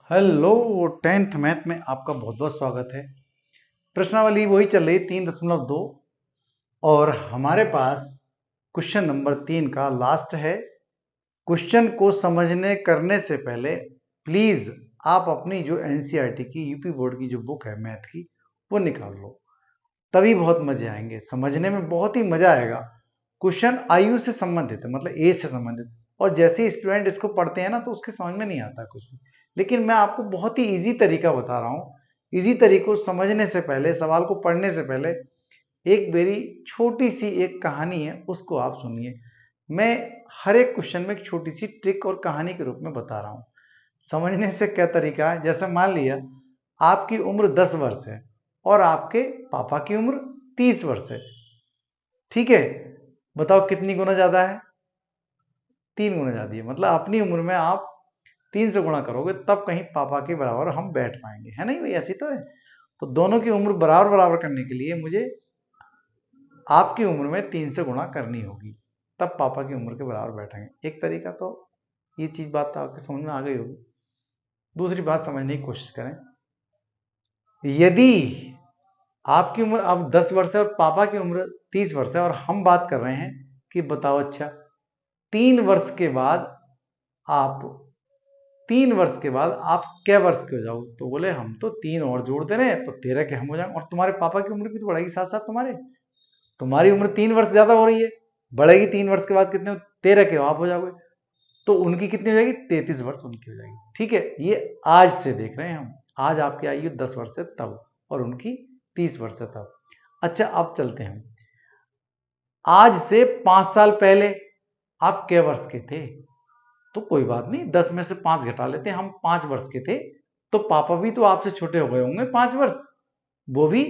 Hello, 10th math में आपका बहुत बहुत स्वागत है। प्रश्नावली वही चल रही 3.2 और हमारे पास क्वेश्चन नंबर 3 का लास्ट है। क्वेश्चन को समझने करने से पहले प्लीज आप अपनी जो एनसीईआरटी की यूपी बोर्ड की जो बुक है मैथ की वो निकाल लो, तभी बहुत मजे आएंगे, समझने में बहुत ही मजा आएगा। क्वेश्चन आयु से संबंधित है, मतलब एज से संबंधित, और जैसे ही स्टूडेंट इसको पढ़ते हैं ना तो उसके समझ में नहीं आता कुछ भी। लेकिन मैं आपको बहुत ही इजी तरीका बता रहा हूँ। इजी तरीके को समझने से पहले, सवाल को पढ़ने से पहले एक मेरी छोटी सी एक कहानी है, उसको आप सुनिए। मैं हर एक क्वेश्चन में एक छोटी सी ट्रिक और कहानी के रूप में बता रहा हूँ। समझने से क्या तरीका है, जैसे मान लिया आपकी उम्र 10 वर्ष है और आपके पापा की उम्र 30 वर्ष है। ठीक है, बताओ कितनी गुना ज्यादा है? 3 गुना ज्यादा है। मतलब अपनी उम्र में आप 3 से गुणा करोगे तब कहीं पापा के बराबर हम बैठ पाएंगे, है नहीं भाई? ऐसी तो है। तो दोनों की उम्र बराबर बराबर करने के लिए मुझे आपकी उम्र में 3 से गुणा करनी होगी, तब पापा की उम्र के बराबर बैठेंगे। एक तरीका तो ये चीज बात तो आपके समझ में आ गई होगी। दूसरी बात समझने की कोशिश करें। यदि आपकी उम्र अब 10 वर्ष है और पापा की उम्र 30 वर्ष है और हम बात कर रहे हैं कि बताओ अच्छा 3 वर्ष के बाद आप 3 वर्ष के बाद आप क्या वर्ष के हो जाओ? तो बोले हम तो 3 और जोड़ दे रहे हैं तो 13 के हम हो जाएंगे, और तुम्हारे पापा की उम्र भी तो बढ़ेगी साथ साथ। तुम्हारी उम्र 3 वर्ष ज्यादा हो रही है, बढ़ेगी 3 वर्ष के बाद कितने हो? 13 के आप हो जाओगे, तो उनकी कितनी हो जाएगी? 33 वर्ष उनकी हो जाएगी। ठीक है, ये आज से देख रहे हैं हम। आज आपकी आयु 10 वर्ष है तब और उनकी 30 वर्ष है तब। अच्छा, अब चलते हैं। आज से 5 साल पहले आप क्या वर्ष के थे? तो कोई बात नहीं, 10 में से 5 घटा लेते हैं, हम 5 वर्ष के थे। तो पापा भी तो आपसे छोटे हो गए होंगे 5 वर्ष, वो भी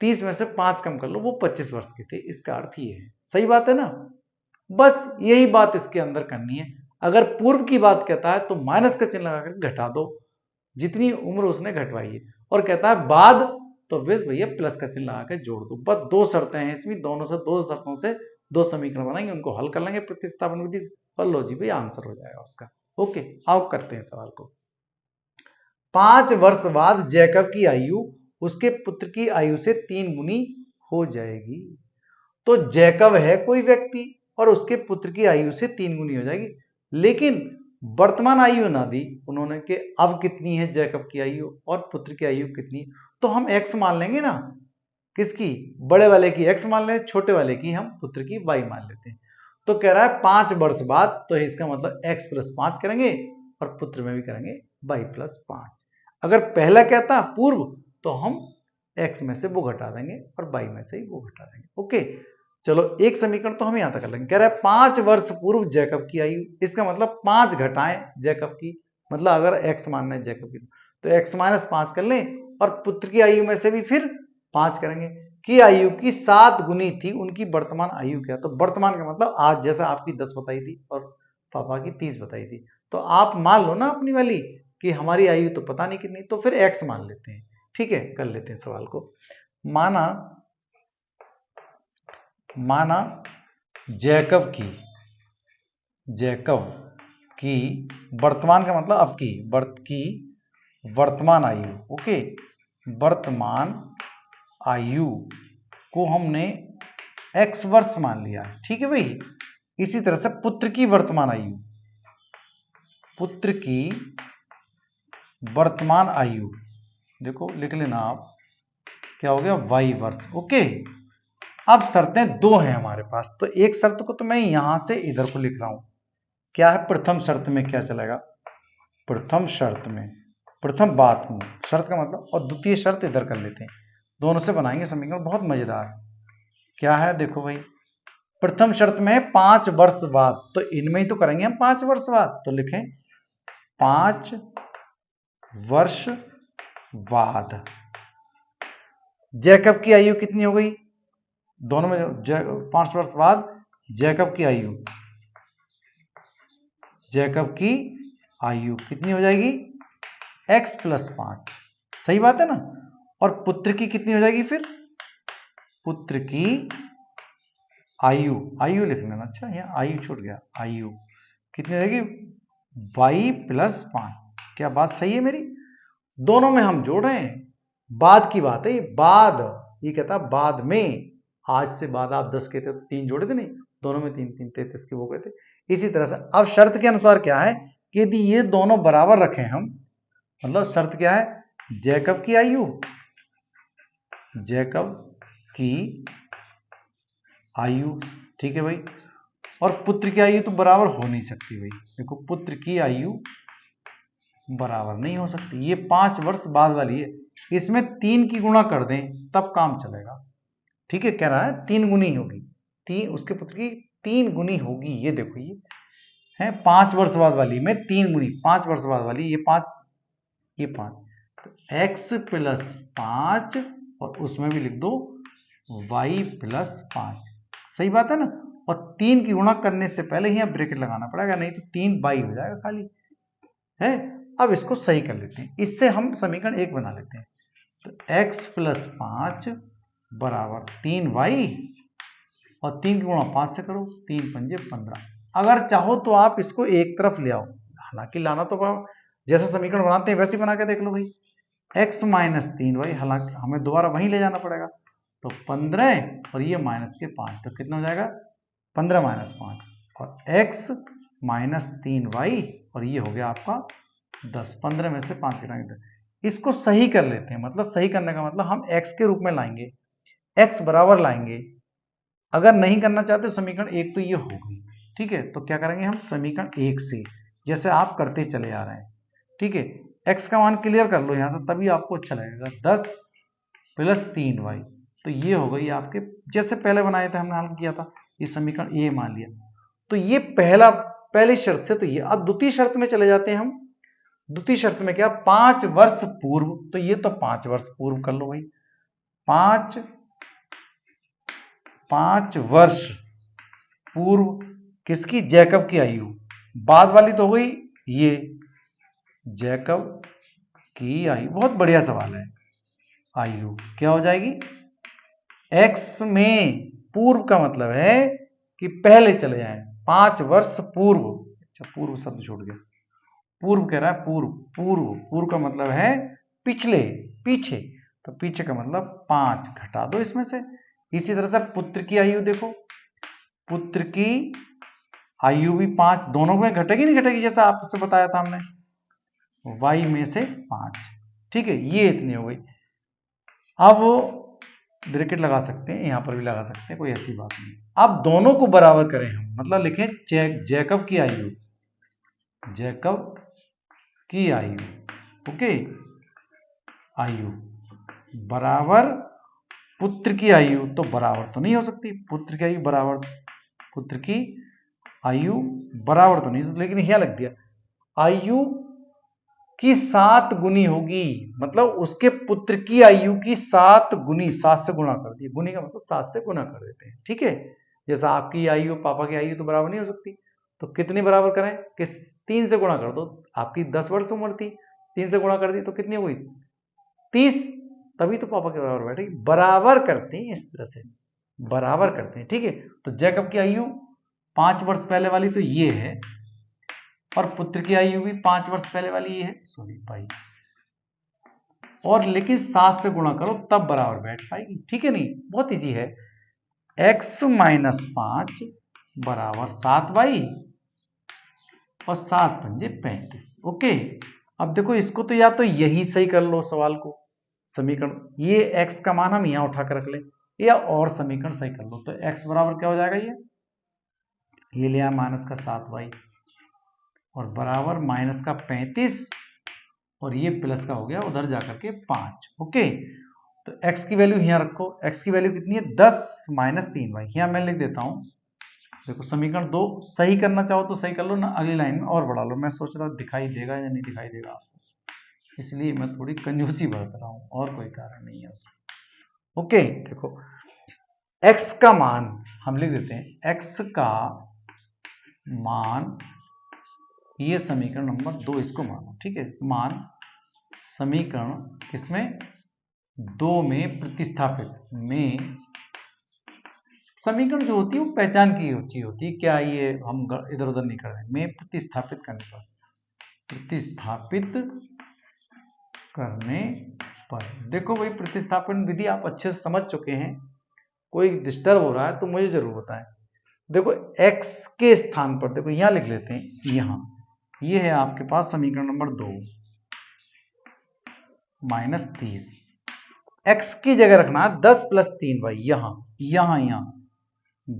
30 में से 5 कम कर लो, वो 25 वर्ष के थे। इसका अर्थ ये है, सही बात है ना? बस यही बात इसके अंदर करनी है। अगर पूर्व की बात कहता है तो माइनस का चिन्ह लगाकर घटा दो जितनी उम्र उसने घटवाई है, और कहता है बाद तो फिर भैया प्लस का चिन्ह लगाकर जोड़ दो। बस 2 शर्तें हैं इसमें, दोनों से 2 शर्तों से 2 समीकरण बनाएंगे, उनको हल कर लेंगे प्रतिस्थापन विधि, और लो जी भाई आंसर हो जाएगा उसका। ओके, आओ करते हैं सवाल को। 5 वर्ष बाद जैकब की आयु उसके पुत्र की आयु से 3 गुनी हो जाएगी। तो जैकब है कोई व्यक्ति और उसके पुत्र की आयु से 3 गुनी हो जाएगी, लेकिन वर्तमान आयु ना दी उन्होंने कि अब कितनी है जैकब की आयु और पुत्र की आयु कितनी है। तो हम x मान लेंगे ना, किसकी? बड़े वाले की x मान लें, छोटे वाले की हम पुत्र की y मान लेते हैं। तो कह रहा है 5 वर्ष बाद, तो इसका मतलब x प्लस 5 करेंगे और पुत्र में भी करेंगे y प्लस 5। अगर पहला कहता पूर्व तो हम x में से वो घटा देंगे और y में से ही वो घटा देंगे। ओके, चलो एक समीकरण तो हम यहां तक कर लेंगे। कह रहा है 5 वर्ष पूर्व जैकब की आयु, इसका मतलब 5 घटाएं जैकब की, मतलब अगर x मानना है जैकब की तो x माइनस 5 कर लें, और पुत्र की आयु में से भी फिर 5 करेंगे। की आयु की 7 गुनी थी उनकी वर्तमान आयु क्या? तो वर्तमान का मतलब आज, जैसा आपकी 10 बताई थी और पापा की 30 बताई थी, तो आप मान लो ना अपनी वाली कि हमारी आयु तो पता नहीं कितनी, तो फिर x मान लेते हैं। ठीक है, कर लेते हैं सवाल को। माना जैकब की वर्तमान का मतलब अब की वर्तमान आयु, ओके, वर्तमान आयु को हमने x वर्ष मान लिया। ठीक है भाई। इसी तरह से पुत्र की वर्तमान आयु देखो लिख लेना आप, क्या हो गया? y वर्ष। ओके, अब शर्तें 2 हैं हमारे पास, तो एक शर्त को तो मैं यहां से इधर को लिख रहा हूं। क्या है प्रथम शर्त में? क्या चलेगा प्रथम शर्त में? प्रथम बात में शर्त का मतलब, और द्वितीय शर्त इधर कर लेते हैं, दोनों से बनाएंगे समीकरण, बहुत मजेदार। क्या है देखो भाई, प्रथम शर्त में 5 वर्ष बाद, तो इनमें ही तो करेंगे हम 5 वर्ष बाद, तो लिखें 5 वर्ष बाद जैकब की आयु कितनी हो गई? दोनों में 5 वर्ष बाद जैकब की आयु कितनी हो जाएगी? x plus 5। सही बात है ना? और पुत्र की कितनी हो जाएगी? फिर पुत्र की आयु लिख लेना। अच्छा, यहाँ आयु छूट गया, आयु कितनी हो जाएगी? y plus 5। क्या बात सही है मेरी? दोनों में हम जोड़ रहे हैं, बाद की बात है, बाद, ये कहता बाद में, आज से बाद आप 10 कहते तो 3 जोड़े थे नहीं, दोनों में 3 3 33 के वो कहते। इसी तरह से अब शर्त के अनुसार क्या है कि यदि ये दोनों बराबर रखें हम, मतलब शर्त क्या है, जैकब की आयु, जैकब की आयु, ठीक है भाई, और पुत्र की आयु तो बराबर हो नहीं सकती भाई। देखो पुत्र की आयु बराबर नहीं हो सकती, ये 5 वर्ष बाद वाली है, इसमें 3 की गुणा कर दें तब काम चलेगा। ठीक है, कह रहा है 3 गुनी होगी, 3 उसके पुत्र की 3 गुनी होगी। ये देखो ये है 5 वर्ष बाद वाली में 3 गुनी, 5 वर्ष बाद वाली, ये 5 ये 5, तो x प्लस 5 और उसमें भी लिख दो y प्लस 5, सही बात है ना। और 3 की गुणा करने से पहले यहाँ ब्रैकेट लगाना पड़ेगा, नहीं तो 3 बाई हो जाएगा खाली है। अब इसको सही कर लेते हैं, इससे हम समीकरण 1 बना लेते हैं। तो x प्लस 5 बराबर 3y और 3 की गुणा 5 से करो, 3 पंजे 15। अगर चाहो तो आप इसको एक तरफ ले आओ, हालांकि लाना तो जैसा समीकरण बनाते हैं वैसे बना के देख लो भाई, x माइनस 3y, हालांकि हमें दोबारा वहीं ले जाना पड़ेगा, तो 15 और ये माइनस के 5, तो कितना हो जाएगा 15 माइनस 5, और x माइनस 3y और ये हो गया आपका 10, 15 में से 5 घटाएंगे 10। इसको सही कर लेते हैं, मतलब सही करने का मतलब हम x के रूप में लाएंगे, x बराबर लाएंगे। अगर नहीं करना चाहते समीकरण 1 तो ये हो गई, ठीक है, तो क्या करेंगे हम समीकरण 1 से, जैसे आप करते चले आ रहे हैं, ठीक है, x का मान क्लियर कर लो यहां से, तभी आपको अच्छा लगेगा। 10 प्लस 3y, तो ये हो गई आपके, जैसे पहले बनाए थे हमने हल किया था, ये समीकरण ए मान लिया। तो ये पहली शर्त से तो ये, अब द्वितीय शर्त में चले जाते हैं हम। द्वितीय शर्त में क्या, 5 वर्ष पूर्व, तो ये तो 5 वर्ष पूर्व कर लो भाई, 5 वर्ष पूर्व किसकी, जैकब की आयु, बाद वाली तो हो गई ये जैकब की आयु। बहुत बढ़िया सवाल है, आयु क्या हो जाएगी, x में पूर्व का मतलब है कि पहले चले जाएं, 5 वर्ष पूर्व, अच्छा पूर्व शब्द छोड़ गया, पूर्व कह रहा है, पूर्व पूर्व पूर्व का मतलब है पिछले, पीछे, तो पीछे का मतलब 5 घटा दो इसमें से। इसी तरह से पुत्र की आयु देखो, पुत्र की आयु भी 5, दोनों में घटेगी नहीं घटेगी, जैसा आपसे बताया था हमने, y में से 5, ठीक है, ये इतनी हो गई। अब ब्रैकेट लगा सकते हैं, यहां पर भी लगा सकते हैं, कोई ऐसी बात नहीं। अब दोनों को बराबर करें हम, मतलब लिखें जैकब की आयु, जैकब की आयु, ओके, आयु बराबर पुत्र की आयु, तो बराबर तो नहीं हो सकती, पुत्र की आयु बराबर, पुत्र की आयु बराबर तो नहीं, लेकिन यह लग दिया आयु की 7 गुनी होगी, मतलब उसके पुत्र की आयु की 7 गुनी, 7 से गुणा कर दिया, गुनी का मतलब 7 से गुणा कर देते हैं, ठीक है। जैसा आपकी आयु पापा की आयु तो बराबर नहीं हो सकती, तो कितनी बराबर करें कि 3 से गुणा कर दो, आपकी 10 वर्ष उम्र थी, 3 से गुणा कर दी तो कितनी हुई 30, तभी तो पापा के बराबर बैठेगी। बराबर करते हैं इस तरह से, बराबर करते हैं, ठीक है। तो जैकब की आयु 5 वर्ष पहले वाली तो ये है, और पुत्र की आयु भी 5 वर्ष पहले वाली ये है, सॉरी भाई, और लेकिन 7 से गुणा करो तब बराबर बैठ पाएगी, ठीक है, नहीं बहुत इजी है। x माइनस 5 बराबर 7y और 7 पंजे 35, ओके। अब देखो इसको तो या तो यही सही कर लो सवाल को, समीकरण, ये x का मान हम यहां उठा कर रख ले, या और समीकरण सही कर लो, तो x बराबर क्या हो जाएगा, ये लिया माइनस का 7y और बराबर माइनस का 35 और ये प्लस का हो गया उधर जाकर के 5, ओके। तो x की वैल्यू यहां रखो, x की वैल्यू कितनी है 10 माइनस 3y, यहां मैं लिख देता हूं। देखो समीकरण 2 सही करना चाहो तो सही कर लो ना, अगली लाइन में और बढ़ा लो, मैं सोच रहा दिखाई देगा या नहीं दिखाई देगा आपको, इसलिए मैं थोड़ी कंजूसी बरत रहा हूं, और कोई कारण नहीं है उसका, ओके। देखो x का मान हम लिख देते हैं, x का मान, ये समीकरण नंबर 2 इसको मानो, ठीक है, मान समीकरण किसमें 2 में प्रतिस्थापित, में समीकरण जो होती है वो पहचान की चीज होती है, क्या ये हम इधर उधर नहीं कर रहे हैं, में प्रतिस्थापित करने पर प्रतिस्थापित करने पर। देखो भाई, प्रतिस्थापन विधि आप अच्छे से समझ चुके हैं, कोई डिस्टर्ब हो रहा है तो मुझे जरूर बताएं। देखो x के स्थान पर, देखो यहां लिख लेते हैं, यहां ये है आपके पास समीकरण नंबर 2 -30। x की जगह रखना है 10 + 3y, यहां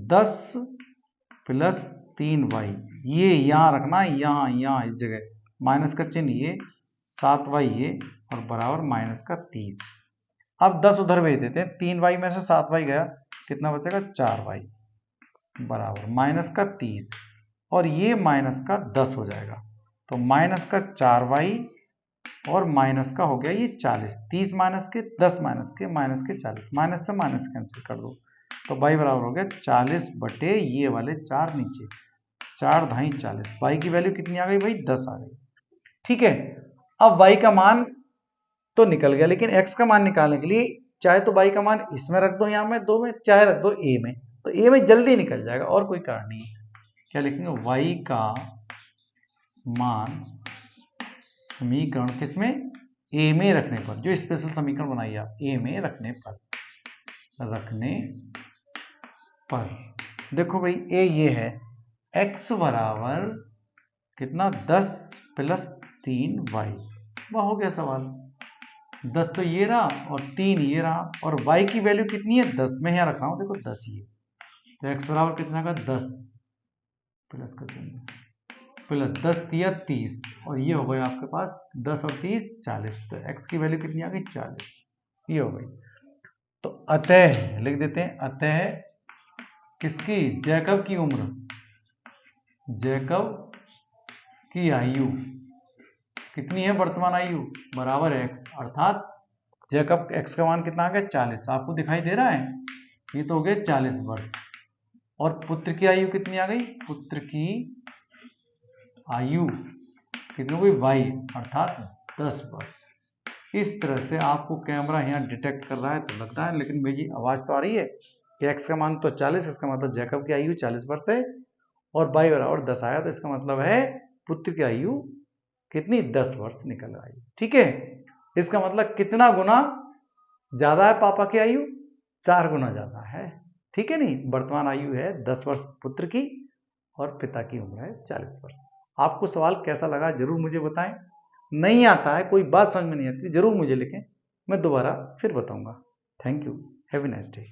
10 + 3y, ये यहां रखना है, यहां इस जगह माइनस का चिन्ह, ये 7y ये, और बराबर -30। अब 10 उधर भेज देते हैं, 3y में से 7y गया, कितना बचेगा 4y, बराबर -30, और ये -10 हो जाएगा, तो -4y और माइनस का हो गया ये 40, 30 माइनस के 10 माइनस के -40, माइनस से माइनस कैंसिल कर दो, तो y बराबर हो गया 40 बटे ये वाले 4 नीचे, 4 धाई 40, y की वैल्यू कितनी आ गई भाई 10 आ गई। ठीक है, अब y का मान तो निकल गया, लेकिन x का मान निकालने के लिए चाहे तो y का मान इसमें रख दो, यहां में 2 में, चाहे रख दो a में, तो a में जल्दी निकल जाएगा, और कोई कारण नहीं है। क्या लिखेंगे, y का मान समीकरण किसमें, a में रखने पर, जो स्पेशल समीकरण बनाई आप, a में रखने पर देखो भाई a ये है, x बराबर कितना 10 + 3y, वह हो गया सवाल। 10 तो ये रहा और 3 ये रहा, और y की वैल्यू कितनी है 10, मैं यहां रखा हूं, देखो 10 ये, तो x बराबर कितना का 10 प्लस का चिन्ह, प्लस 10 × 30, और ये हो गया आपके पास 10 और 30 40, तो x की वैल्यू कितनी आ गई 40, ये हो गई। तो अतः लिख देते हैं, अतः किसकी, जैकब की उम्र, जैकब की आयु कितनी है, वर्तमान आयु बराबर है x, अर्थात जैकब x का मान कितना आ गया 40, आपको दिखाई दे रहा है, ये तो हो गया 40 वर्ष, और पुत्र की आयु कितनी आ गई, पुत्र की आयु कितनी हो गई y, अर्थात 10 वर्ष। इस तरह से आपको कैमरा यहाँ डिटेक्ट कर रहा है तो लगता है, लेकिन मेरी आवाज तो आ रही है कि x का मान तो 40, इसका मतलब जैकब की आयु 40 वर्ष है, और y बराबर 10 आया, तो इसका मतलब है पुत्र की आयु कितनी 10 वर्ष निकल आई। ठीक है, इसका मतलब कितना गुना ज्यादा है पापा की आयु, 4 गुना ज्यादा है। ठीक है, नहीं, वर्तमान आयु है 10 वर्ष पुत्र की, और पिता की उम्र है 40 वर्ष। आपको सवाल कैसा लगा जरूर मुझे बताएं, नहीं आता है, कोई बात समझ में नहीं आती, जरूर मुझे लिखें, मैं दोबारा फिर बताऊंगा। Thank you, have a nice day.